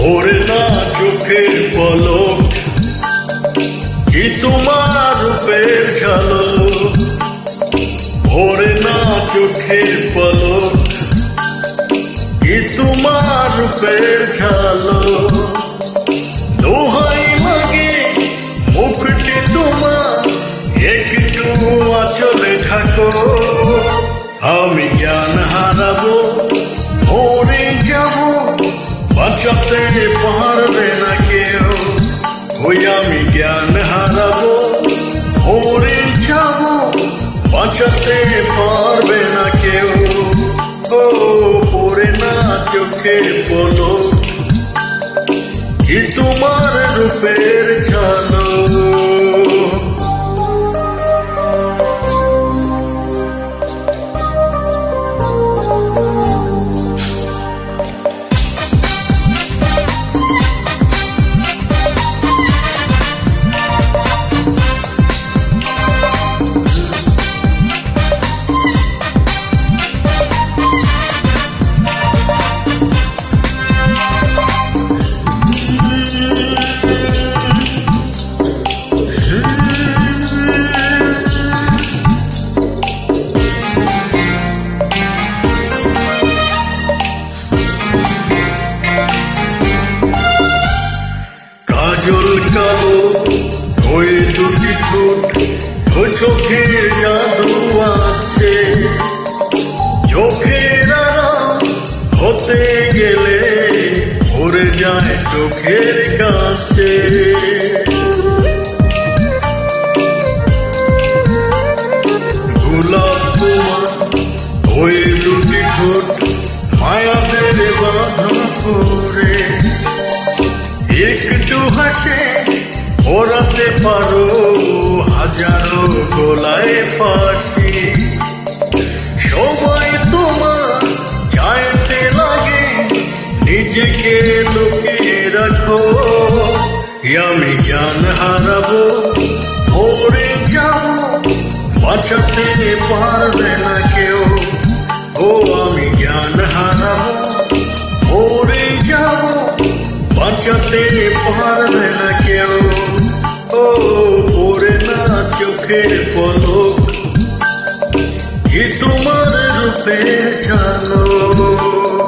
ওরে না চোখের পলক কি তোমার রূপের ঝলক, ওরে না চোখের পলক কি তোমার রূপের ঝলক। দোহাই লাগে মুখটি তোমার একটু আঁচলে ঢাকো, আমি জ্ঞান হারাবো মরে যাবো, বাঁচাতে পারবে না কেউ। ওই আমি জ্ঞান হারাবো মরে যাবো, বাঁচাতে পারবে না কেউ। ও পড়ে না চোখের পলক কি তোমার রূপের ঝলক। কাজল কালো ওই দুটি ঠোঁট, ও চোখে জাদু আছে, চোখের আড়াল হতে গেলে পড়ে যায় চোখের কাছে। গোলাপ তোমার ওই দুটি ঠোঁট মায়াদের বাঁধা করে, একটু হাসে ওড়াতে পারো হাজারো গলায় ফাঁসি। সবাই তোমার চাইতে লাগে নিজেকে লুকিয়ে রাখো, আমি জ্ঞান হারাবো মরে যাবো, বাঁচাতে পারবে না কেউ। ও আমি জ্ঞান হারাবো মরে যাবো, বাঁচাতে পারবে না কেউ। ও পড়ে না চোখের পলক কি তোমার রূপে ঝলক।